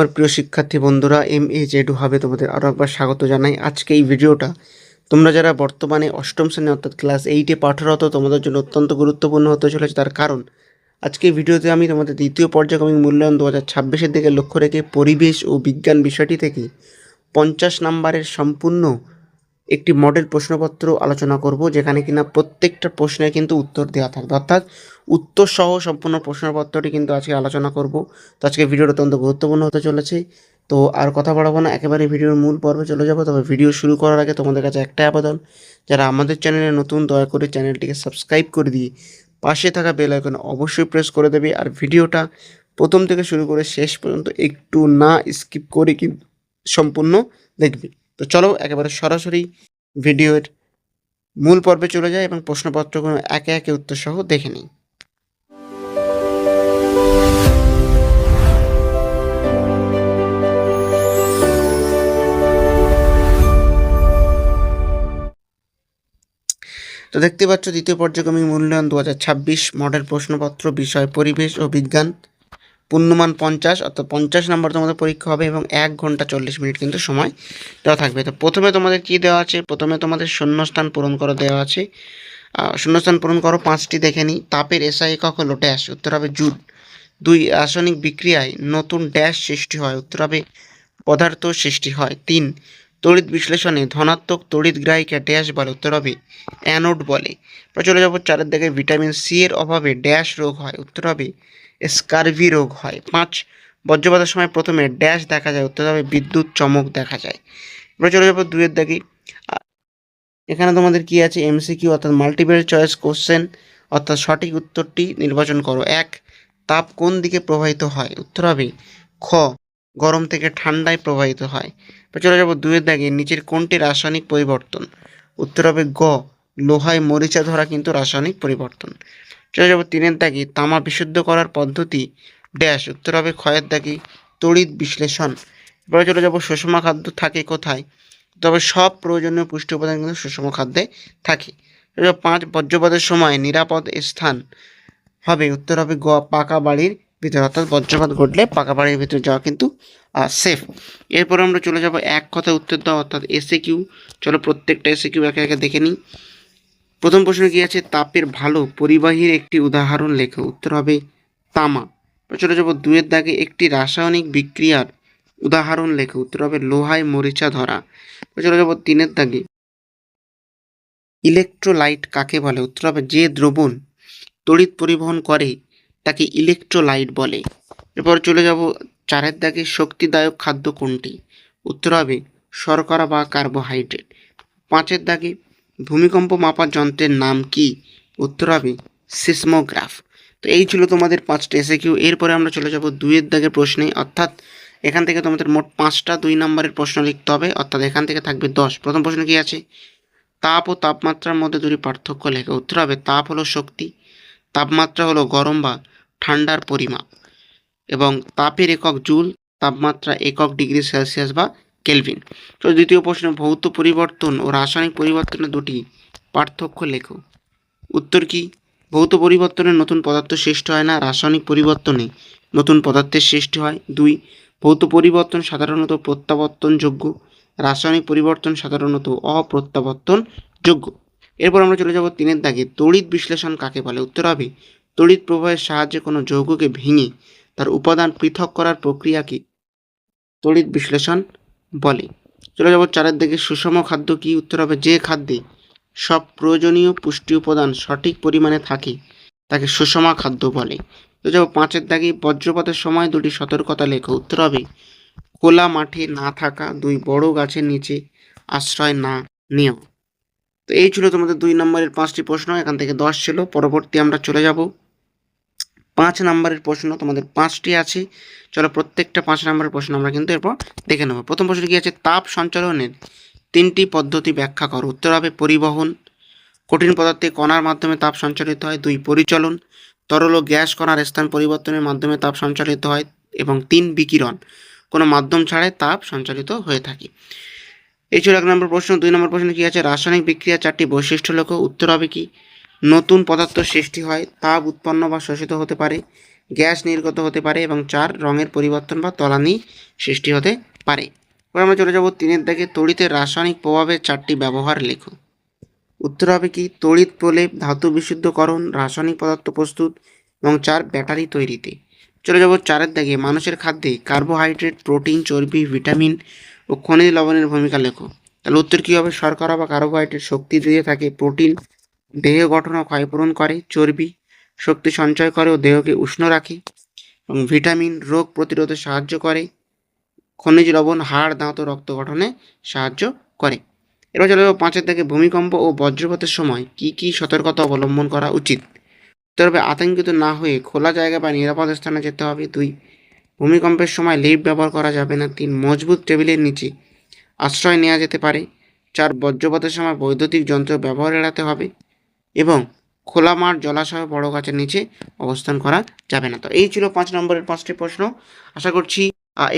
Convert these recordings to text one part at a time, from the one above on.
আমার প্রিয় শিক্ষার্থী বন্ধুরা, MA হবে তোমাদের আরও একবার স্বাগত জানাই। আজকে এই ভিডিওটা তোমরা যারা বর্তমানে অষ্টম শ্রেণী অর্থাৎ ক্লাস 8-এ পাঠরত তোমাদের জন্য অত্যন্ত গুরুত্বপূর্ণ হতে চলেছে। তার কারণ আজকে এই ভিডিওতে আমি তোমাদের দ্বিতীয় পর্যায়ক্রমিক মূল্যায়ন 2026-এর দিকে লক্ষ্য রেখে পরিবেশ ও বিজ্ঞান বিষয়টি থেকে 50 নম্বরের সম্পূর্ণ একটি মডেল প্রশ্নপত্র আলোচনা করব, যেখানে কিনা প্রত্যেকটা প্রশ্নে কিন্তু উত্তর দেওয়া থাকবে, অর্থাৎ উত্তর সহ সম্পূর্ণ প্রশ্নপত্রটি কিন্তু আজকে আলোচনা করব। তো আজকে ভিডিওটা অত্যন্ত গুরুত্বপূর্ণ হতে চলেছে। তো আর কথা বাড়াবো না, একেবারে ভিডিওর মূল পর্বে চলে যাব। তবে ভিডিও শুরু করার আগে তোমাদের কাছে একটাই আবেদন, যারা আমাদের চ্যানেলে নতুন দয়া করে চ্যানেলটিকে সাবস্ক্রাইব করে দিয়ে পাশে থাকা বেল আইকন অবশ্যই প্রেস করে দেবে। আর ভিডিওটা প্রথম থেকে শুরু করে শেষ পর্যন্ত একটু না স্কিপ করে কিন্তু সম্পূর্ণ দেখবে। তো চলো একেবারে সরাসরি ভিডিওর মূল পর্বে চলে যায় এবং প্রশ্নপত্রগুলো একে একে উত্তর সহ দেখে নিই। তো দেখতে পাচ্ছ দ্বিতীয় পর্যায়ক্রমিক মূল্যায়ন 2026 মডেল প্রশ্নপত্র, বিষয় পরিবেশ ও বিজ্ঞান, পূর্ণমান 50, অর্থাৎ 50 নম্বর তোমাদের পরীক্ষা হবে এবং 1 ঘন্টা 40 মিনিট কিন্তু সময় দেওয়া থাকবে। তো প্রথমে তোমাদের কি দেওয়া আছে? প্রথমে তোমাদের শূন্যস্থান পূরণ করা দেওয়া আছে। শূন্যস্থান পূরণ করো 5টি দেখে নিই। তাপের এসআই একক হলো ড্যাশ, উত্তর হবে জুল। 2, রাসায়নিক বিক্রিয়ায় নতুন ড্যাশ সৃষ্টি হয়, উত্তর হবে পদার্থ সৃষ্টি হয়। 3, তড়িৎ বিশ্লেষণে ধনাত্মক তড়িৎগ্রাহীকে ড্যাশ বলে, উত্তর হবে অ্যানোড বলে। এবার চলে যাবো 4 দিকে, ভিটামিন সি এর অভাবে ড্যাশ রোগ হয়, উত্তর হবে স্কারভি রোগ হয়। 5, বজ্রপাতের সময় প্রথমে ড্যাশ দেখা যায়, উত্তর হবে বিদ্যুৎ চমক দেখা যায়। এবার চলে যাবো 2 দিকে। এখানে তোমাদের কি আছে? MCQ অর্থাৎ মাল্টিপল চয়েস কোশ্চেন, অর্থাৎ সঠিক উত্তরটি নির্বাচন করো। 1, তাপ কোন দিকে প্রবাহিত হয়, উত্তর হবে খ, গরম থেকে ঠান্ডায় প্রবাহিত হয়। এবার চলে যাবো 2 দাগে, নিচের কোনটি রাসায়নিক পরিবর্তন, উত্তর হবে গ, লোহায় মরিচা ধরা কিন্তু রাসায়নিক পরিবর্তন। চলে যাবো 3 দাগে, তামা বিশুদ্ধ করার পদ্ধতি ড্যাশ, উত্তর হবে ক্ষয়ের দাগে তড়িৎ বিশ্লেষণ। এবারে চলে যাবো সুষম খাদ্য থাকে কোথায়, তবে সব প্রয়োজনীয় পুষ্টি উপাদান কিন্তু সুষম খাদ্যে থাকে। 5, বজ্রপাতের সময় নিরাপদ স্থান হবে, উত্তর হবে গ, পাকা বাড়ির ভিতরে, অর্থাৎ বজ্রপাত ঘটলে পাকা বাড়ির ভিতরে যাওয়া কিন্তু সেফ। এরপর আমরা চলে যাব এক কথা উত্তর দেওয়া, অর্থাৎ এসএকিউ। চলো প্রত্যেকটা এসএকিউ একে একে দেখে নিই। প্রথম প্রশ্ন কি আছে? তাপের ভালো পরিবাহীর একটি উদাহরণ লেখো, উত্তর হবে তামা। চলে যাব 2 দাগে, একটি রাসায়নিক বিক্রিয়ার উদাহরণ লেখো, উত্তর হবে লোহায় মরিচা ধরা। চলে যাব 3 দাগে, ইলেকট্রোলাইট কাকে বলে, উত্তর হবে যে দ্রবণ তড়িৎ পরিবহন করে তাকে ইলেকট্রোলাইট বলে। এরপর চলে যাব 4 দাগে, শক্তিদায়ক খাদ্য কোনটি, উত্তর হবে শর্করা বা কার্বোহাইড্রেট। 5 দাগে, ভূমিকম্প মাপার যন্ত্রের নাম কি, উত্তর হবে সিসমোগ্রাফ। তো এই ছিল তোমাদের 5টা এসএকিউ। এরপরে আমরা চলে যাব 2 দাগের প্রশ্নে, অর্থাৎ এখান থেকে তোমাদের মোট 5টা 2 নম্বরের প্রশ্ন লিখতে হবে, অর্থাৎ এখান থেকে থাকবে 10। প্রথম প্রশ্ন কি আছে? তাপ ও তাপমাত্রার মধ্যে দুটি পার্থক্য লেখা, উত্তর হবে তাপ হলো শক্তি, তাপমাত্রা হলো গরম বা ঠান্ডার পরিমাপ, এবং তাপের একক জুল, তাপমাত্রা একক ডিগ্রি সেলসিয়াস বা কেলভিন। তো দ্বিতীয় প্রশ্ন, ভৌত পরিবর্তন ও রাসায়নিক পরিবর্তনের দুটি পার্থক্য লেখো, উত্তর কি? ভৌত পরিবর্তনে নতুন পদার্থ সৃষ্টি হয় না, রাসায়নিক পরিবর্তনে নতুন পদার্থের সৃষ্টি হয়। 2, ভৌত পরিবর্তন সাধারণত প্রত্যাবর্তনযোগ্য, রাসায়নিক পরিবর্তন সাধারণত অপ্রত্যাবর্তনযোগ্য। এরপর আমরা চলে যাব 3 দাগে, তড়িৎ বিশ্লেষণ কাকে বলে, উত্তর হবে তড়িৎ প্রবাহের সাহায্যে কোনো যৌগকে ভেঙে তার উপাদান পৃথক করার প্রক্রিয়াকে তড়িৎ বিশ্লেষণ বলে। চলে যাব 4 দাগে, সুষম খাদ্য কি, উত্তর হবে যে খাদ্যে সব প্রয়োজনীয় পুষ্টি উপাদান সঠিক পরিমাণে থাকে তাকে সুষম খাদ্য বলে। তো যাব 5 দাগে, বজ্রপাতের সময় দুটি সতর্কতা লেখো, উত্তর হবে খোলা মাঠে না থাকা, 2, বড় গাছের নিচে আশ্রয় না নেওয়া। তো এই ছিল তোমাদের 2 নম্বরের 5টি প্রশ্ন, এখান থেকে 10 ছিল। পরবর্তী আমরা চলে যাব 5 নম্বরের প্রশ্ন, তোমাদের 5টি আছে। চলো প্রত্যেকটা 5 নম্বরের প্রশ্ন আমরা কিন্তু এরপর দেখে নেব। প্রথম প্রশ্ন কি আছে? তাপ সঞ্চালনের 3টি পদ্ধতি ব্যাখ্যা করো, উত্তর হবে পরিবহন, কঠিন পদার্থে কণার মাধ্যমে তাপ সঞ্চালিত হয়। 2, পরিচলন, তরল ও গ্যাস কণার স্থান পরিবর্তনের মাধ্যমে তাপ সঞ্চালিত হয়। এবং 3, বিকিরণ, কোনো মাধ্যম ছাড়াই তাপ সঞ্চালিত হয়ে থাকে। এই ছিল 1 নম্বর প্রশ্ন। 2 নম্বর প্রশ্ন কি আছে? রাসায়নিক বিক্রিয়ার 4টি বৈশিষ্ট্য লেখো, উত্তর হবে কি? নতুন পদার্থ সৃষ্টি হয়, তাপ উৎপন্ন বা শোষিত হতে পারে, গ্যাস নির্গত হতে পারে, এবং 4 রঙের পরিবর্তন বা তলানি সৃষ্টি হতে পারে। এবার আমরা চলে যাব 3 দাগে, তড়িতের রাসায়নিক প্রভাবের 4টি ব্যবহার লেখো। উত্তর হবে কি, তড়িৎ প্রলেপ, ধাতু বিশুদ্ধকরণ, রাসায়নিক পদার্থ প্রস্তুত, এবং 4 ব্যাটারি তৈরিতে। চলে যাব 4 দাগে, মানুষের খাদ্যে কার্বোহাইড্রেট, প্রোটিন, চর্বি, ভিটামিন ও খনিজ লবণের ভূমিকা লেখো। তাহলে উত্তর কী হবে, শর্করা বা কার্বোহাইড্রেট শক্তি দিয়ে থাকে, প্রোটিন দেহ গঠন ও ক্ষয়পূরণ করে, চর্বি শক্তি সঞ্চয় করে ও দেহকে উষ্ণ রাখে, এবং ভিটামিন রোগ প্রতিরোধে সাহায্য করে, খনিজ লবণ হাড়, দাঁত ও রক্ত গঠনে সাহায্য করে। এবার চলে যাবো 5 দাগে, ভূমিকম্প ও বজ্রপাতের সময় কি কি সতর্কতা অবলম্বন করা উচিত। উত্তর হবে, আতঙ্কিত না হয়ে খোলা জায়গা বা নিরাপদ স্থানে যেতে হবে। 2, ভূমিকম্পের সময় লিফট ব্যবহার করা যাবে না। 3, মজবুত টেবিলের নিচে আশ্রয় নেওয়া যেতে পারে। 4, বজ্রপাতের সময় বৈদ্যুতিক যন্ত্র ব্যবহার এড়াতে হবে, এবং খোলা মাঠ, জলাশয়, বড় গাছের নিচে অবস্থান করা যাবে না। তো এই ছিল 5 নম্বরের 5টি প্রশ্ন। আশা করছি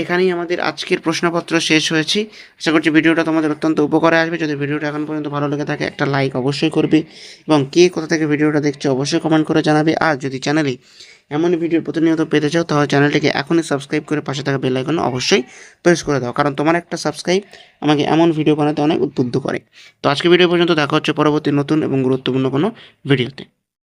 এখানেই আমাদের আজকের প্রশ্নপত্র শেষ হয়েছে। আশা করছি ভিডিওটা তোমাদের অত্যন্ত উপকারে আসবে। যদি ভিডিওটা এখন পর্যন্ত ভালো লেগে থাকে, একটা লাইক অবশ্যই করবে, এবং কে কোথা থেকে ভিডিওটা দেখছো অবশ্যই কমেন্ট করে জানাবে। আর যদি চ্যানেলে এমনই ভিডিও প্রতিনিয়ত পেতে চাও, তাহলে চ্যানেলটিকে এখনই সাবস্ক্রাইব করে পাশে থাকা বেল আইকন অবশ্যই প্রেস করে দাও, কারণ তোমার একটা সাবস্ক্রাইব আমাকে এমন ভিডিও বানাতে অনেক উদ্বুদ্ধ করে। তো আজকে ভিডিও পর্যন্ত, দেখা হচ্ছে পরবর্তী নতুন এবং গুরুত্বপূর্ণ কোনো ভিডিওতে।